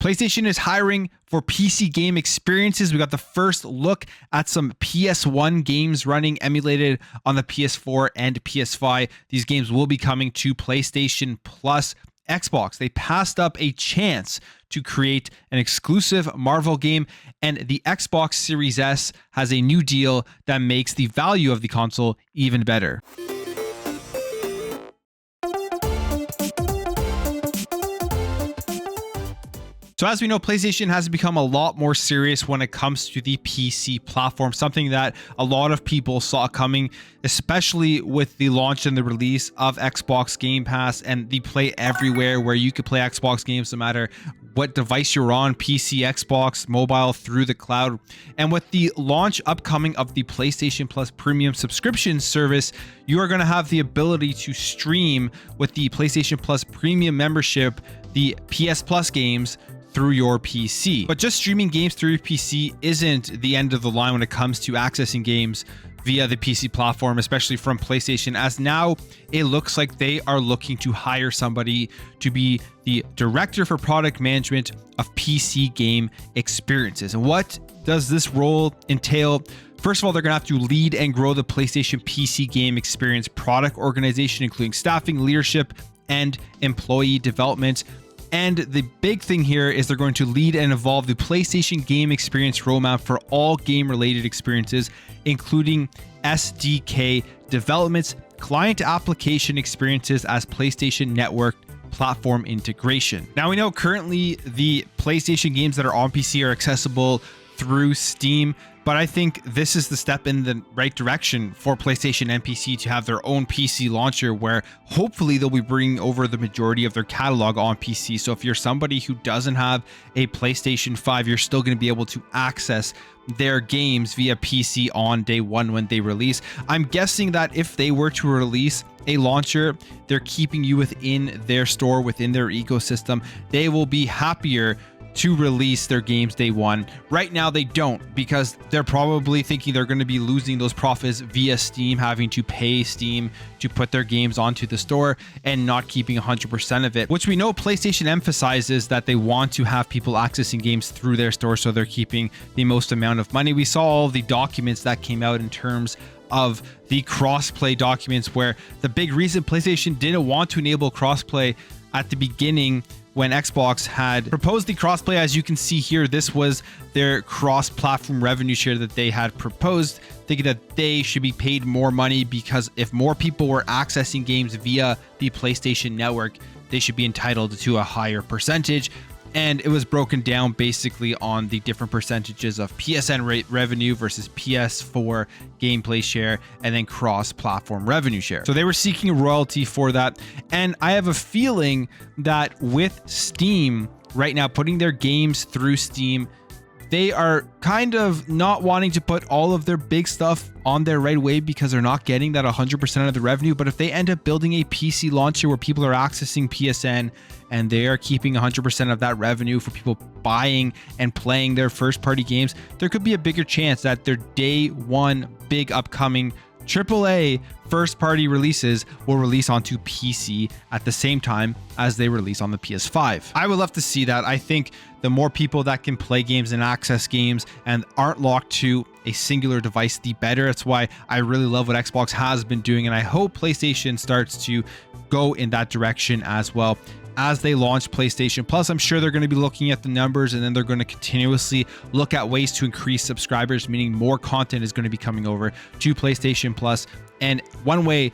PlayStation is hiring for PC game experiences. We got the first look at some PS1 games running emulated on the PS4 and PS5. These games will be coming to PlayStation Plus. Xbox, they passed up a chance to create an exclusive Marvel game, and the Xbox Series S has a new deal that makes the value of the console even better. So as we know, PlayStation has become a lot more serious when it comes to the PC platform, something that a lot of people saw coming, especially with the launch and the release of Xbox Game Pass and the Play Everywhere, where you could play Xbox games no matter what device you're on, PC, Xbox, mobile, through the cloud. And with the launch upcoming of the PlayStation Plus Premium subscription service, you are going to have the ability to stream with the PlayStation Plus Premium membership the PS Plus games through your PC. But just streaming games through your PC isn't the end of the line when it comes to accessing games via the PC platform, especially from PlayStation, as now it looks like they are looking to hire somebody to be the director for product management of PC game experiences. And what does this role entail? First of all, they're going to have to lead and grow the PlayStation PC game experience product organization, including staffing, leadership, and employee development. And the big thing here is they're going to lead and evolve the PlayStation game experience roadmap for all game-related experiences, including SDK developments, client application experiences as PlayStation Network platform integration. Now we know currently the PlayStation games that are on PC are accessible through Steam, but I think this is the step in the right direction for PlayStation and PC to have their own PC launcher, where hopefully they'll be bringing over the majority of their catalog on PC. So if you're somebody who doesn't have a PlayStation 5, you're still going to be able to access their games via PC on day one when they release. I'm guessing that if they were to release a launcher, they're keeping you within their store, within their ecosystem. They will be happier to release their games day one. Right now they don't, because they're probably thinking they're going to be losing those profits via Steam, having to pay Steam to put their games onto the store and not keeping 100% of it, which we know PlayStation emphasizes that they want to have people accessing games through their store, so they're keeping the most amount of money. We saw all the documents that came out in terms of the crossplay documents, where the big reason PlayStation didn't want to enable crossplay at the beginning when Xbox had proposed the crossplay, as you can see here, this was their cross-platform revenue share that they had proposed, thinking that they should be paid more money because if more people were accessing games via the PlayStation Network, they should be entitled to a higher percentage. And it was broken down basically on the different percentages of PSN revenue versus PS4 gameplay share, and then cross-platform revenue share. So they were seeking a royalty for that. And I have a feeling that with Steam right now, putting their games through Steam, they are kind of not wanting to put all of their big stuff on there right away because they're not getting that 100% of the revenue. But if they end up building a PC launcher where people are accessing PSN and they are keeping 100% of that revenue for people buying and playing their first party games, there could be a bigger chance that their day one big upcoming AAA first party releases will release onto PC at the same time as they release on the PS5. I would love to see that. I think the more people that can play games and access games and aren't locked to a singular device, the better. That's why I really love what Xbox has been doing, and I hope PlayStation starts to go in that direction as well. As they launch PlayStation Plus, I'm sure they're going to be looking at the numbers, and then they're going to continuously look at ways to increase subscribers, meaning more content is going to be coming over to PlayStation Plus. And one way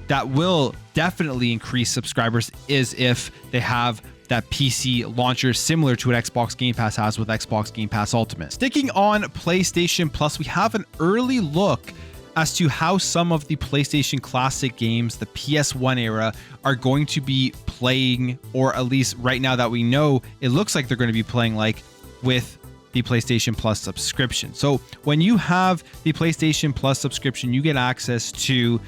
that will definitely increase subscribers is if they have that PC launcher similar to what Xbox Game Pass has with Xbox Game Pass Ultimate. Sticking on PlayStation Plus, we have an early look as to how some of the PlayStation Classic games, the PS1 era, are going to be playing, or at least right now that we know, it looks like they're going to be playing like with the PlayStation Plus subscription. So when you have the PlayStation Plus subscription, you get access to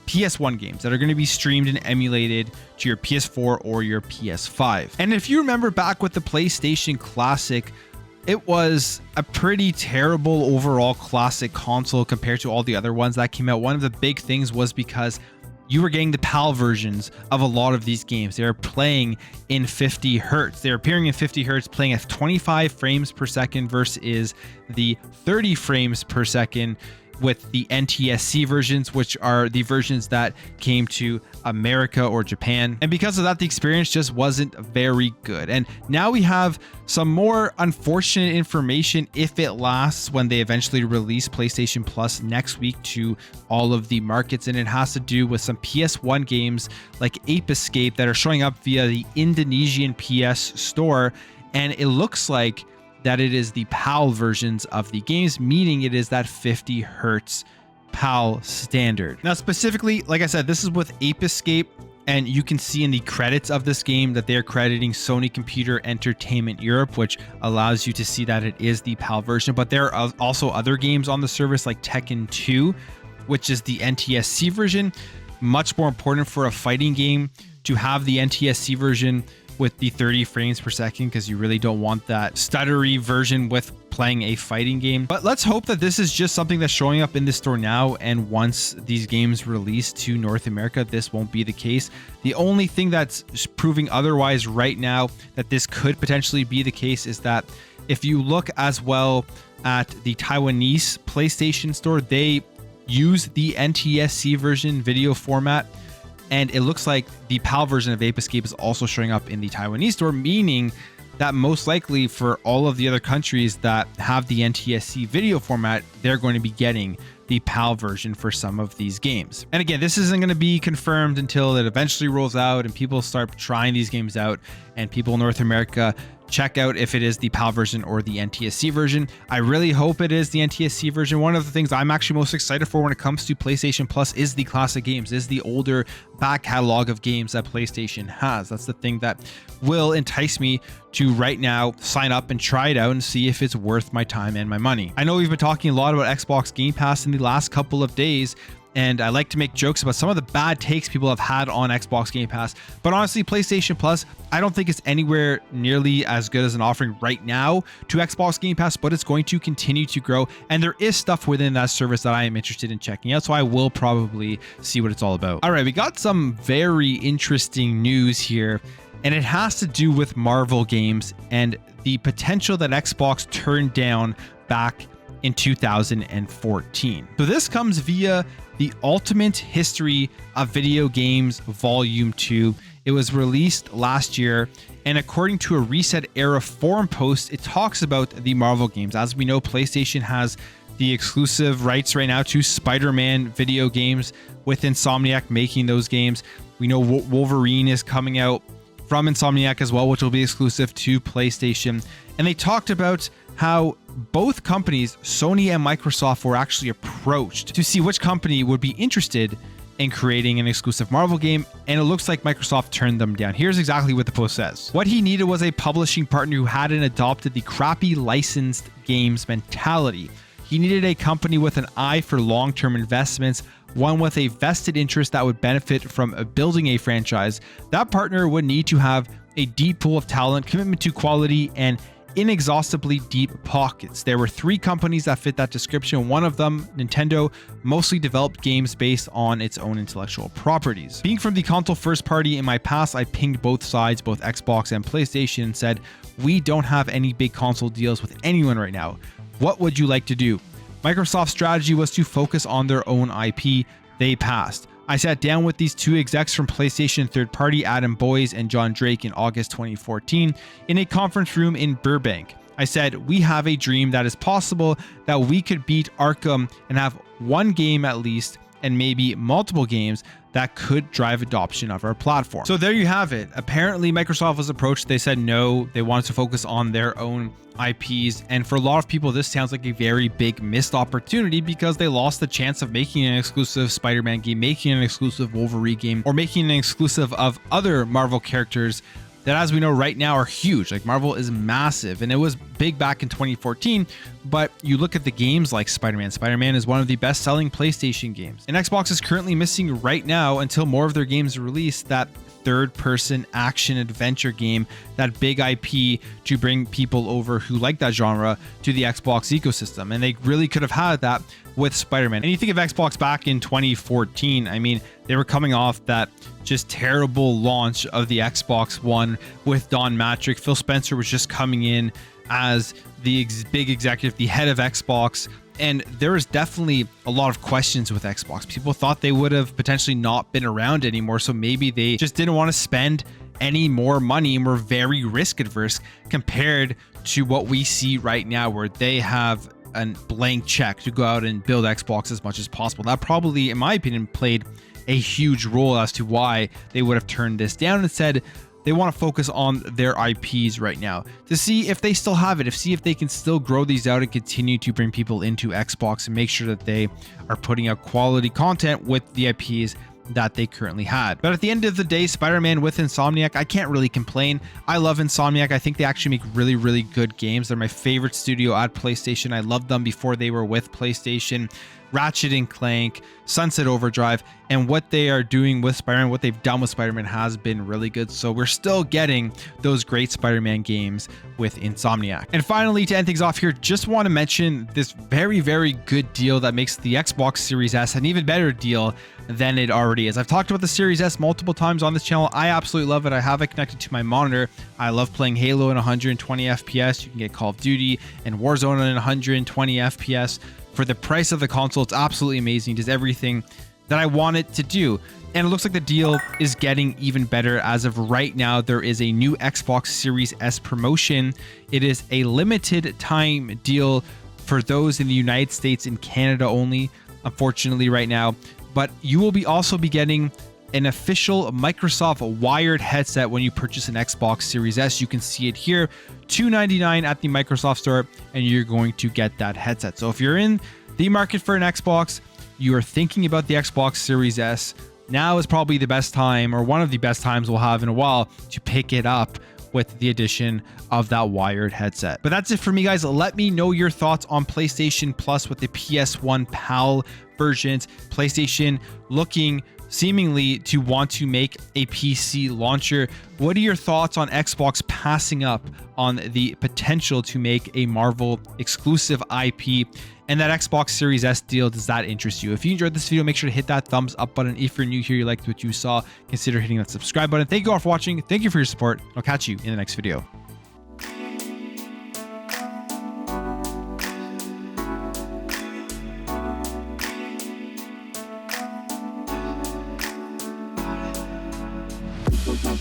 PS1 games that are going to be streamed and emulated to your PS4 or your PS5. And if you remember back with the PlayStation Classic, it was a pretty terrible overall classic console compared to all the other ones that came out. One of the big things was because you were getting the PAL versions of a lot of these games. They're playing in 50 hertz. They're appearing in 50 hertz, playing at 25 frames per second versus the 30 frames per second with the NTSC versions, which are the versions that came to America or Japan. And because of that, the experience just wasn't very good. And now we have some more unfortunate information if it lasts when they eventually release PlayStation Plus next week to all of the markets. And it has to do with some PS1 games like Ape Escape that are showing up via the Indonesian PS store. And it looks like that it is the PAL versions of the games, meaning it is that 50 hertz PAL standard. Now, specifically, like I said, this is with Ape Escape, and you can see in the credits of this game that they're crediting Sony Computer Entertainment Europe, which allows you to see that it is the PAL version. But there are also other games on the service like Tekken 2, which is the NTSC version. Much more important for a fighting game to have the NTSC version with the 30 frames per second, because you really don't want that stuttery version with playing a fighting game. But let's hope that this is just something that's showing up in the store now, and once these games release to North America, this won't be the case. The only thing that's proving otherwise right now that this could potentially be the case is that if you look as well at the Taiwanese PlayStation store, they use the NTSC version video format. And it looks like the PAL version of Ape Escape is also showing up in the Taiwanese store, meaning that most likely for all of the other countries that have the NTSC video format, they're going to be getting the PAL version for some of these games. And again, this isn't going to be confirmed until it eventually rolls out and people start trying these games out and people in North America check out if it is the PAL version or the NTSC version. I really hope it is the NTSC version. One of the things I'm actually most excited for when it comes to PlayStation Plus is the classic games, is the older back catalog of games that PlayStation has. That's the thing that will entice me to right now sign up and try it out and see if it's worth my time and my money. I know we've been talking a lot about Xbox Game Pass in the last couple of days, and I like to make jokes about some of the bad takes people have had on Xbox Game Pass. But honestly, PlayStation Plus, I don't think it's anywhere nearly as good as an offering right now to Xbox Game Pass, but it's going to continue to grow. And there is stuff within that service that I am interested in checking out, so I will probably see what it's all about. All right, we got some very interesting news here, and it has to do with Marvel games and the potential that Xbox turned down back in 2014. So this comes via the Ultimate History of Video Games Volume 2. It was released last year, and according to a Reset Era forum post, it talks about the Marvel games. As we know, PlayStation has the exclusive rights right now to Spider-Man video games, with Insomniac making those games. We know Wolverine is coming out from Insomniac as well, which will be exclusive to PlayStation. And they talked about how both companies, Sony and Microsoft, were actually approached to see which company would be interested in creating an exclusive Marvel game, and it looks like Microsoft turned them down. Here's exactly what the post says. What he needed was a publishing partner who hadn't adopted the crappy licensed games mentality. He needed a company with an eye for long-term investments, one with a vested interest that would benefit from building a franchise. That partner would need to have a deep pool of talent, commitment to quality, and inexhaustibly deep pockets. There were 3 companies that fit that description. One of them, Nintendo, mostly developed games based on its own intellectual properties. Being from the console first party in my past, I pinged both sides, both Xbox and PlayStation, and said, we don't have any big console deals with anyone right now. What would you like to do? Microsoft's strategy was to focus on their own IP. They passed. I sat down with these 2 execs from PlayStation third party, Adam Boyes and John Drake, in August 2014 in a conference room in Burbank. I said, we have a dream that is possible, that we could beat Arkham and have one game at least, and maybe multiple games that could drive adoption of our platform. So there you have it. Apparently Microsoft was approached. They said no, they wanted to focus on their own IPs. And for a lot of people, this sounds like a very big missed opportunity because they lost the chance of making an exclusive Spider-Man game, making an exclusive Wolverine game, or making an exclusive of other Marvel characters that, as we know right now, are huge. Like, Marvel is massive, and it was big back in 2014, but you look at the games like Spider-Man. Spider-Man is one of the best-selling PlayStation games, and Xbox is currently missing right now, until more of their games are released, that third-person action adventure game, that big IP to bring people over who like that genre to the Xbox ecosystem. And they really could have had that with Spider-Man. And you think of Xbox back in 2014, I mean, they were coming off that just terrible launch of the Xbox One with Don Matrick. Phil Spencer was just coming in as the big executive, the head of Xbox. And there was definitely a lot of questions with Xbox. People thought they would have potentially not been around anymore. So maybe they just didn't want to spend any more money and were very risk adverse compared to what we see right now, where they have a blank check to go out and build Xbox as much as possible. That probably, in my opinion, played a huge role as to why they would have turned this down and said they want to focus on their IPs right now to see if they still have it, see if they can still grow these out and continue to bring people into Xbox and make sure that they are putting out quality content with the IPs that they currently had. But at the end of the day, Spider-Man with Insomniac, I can't really complain. I love Insomniac. I think they actually make really, really good games. They're my favorite studio at PlayStation. I loved them before they were with PlayStation. Ratchet and Clank, Sunset Overdrive, and what they are doing with Spider-Man, what they've done with Spider-Man has been really good. So we're still getting those great Spider-Man games with Insomniac. And finally, to end things off here, just want to mention this very, very good deal that makes the Xbox Series S an even better deal than it already is. I've talked about the Series S multiple times on this channel. I absolutely love it. I have it connected to my monitor. I love playing Halo in 120 FPS. You can get Call of Duty and Warzone in 120 FPS. For the price of the console, it's absolutely amazing. It does everything that I want it to do. And it looks like the deal is getting even better. As of right now, there is a new Xbox Series S promotion. It is a limited time deal for those in the United States and Canada only, unfortunately, right now. But you will also be getting an official Microsoft wired headset when you purchase an Xbox Series S. You can see it here, $299 at the Microsoft Store, and you're going to get that headset. So if you're in the market for an Xbox, you are thinking about the Xbox Series S, now is probably the best time, or one of the best times we'll have in a while, to pick it up with the addition of that wired headset. But that's it for me, guys. Let me know your thoughts on PlayStation Plus with the PS1 PAL versions. PlayStation looking seemingly to want to make a PC launcher. What are your thoughts on Xbox passing up on the potential to make a Marvel exclusive IP? And that Xbox Series S deal, does that interest you? If you enjoyed this video, make sure to hit that thumbs up button. If you're new here, you liked what you saw, consider hitting that subscribe button. Thank you all for watching. Thank you for your support. I'll catch you in the next video.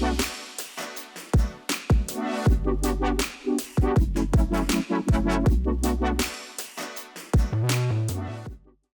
Bye.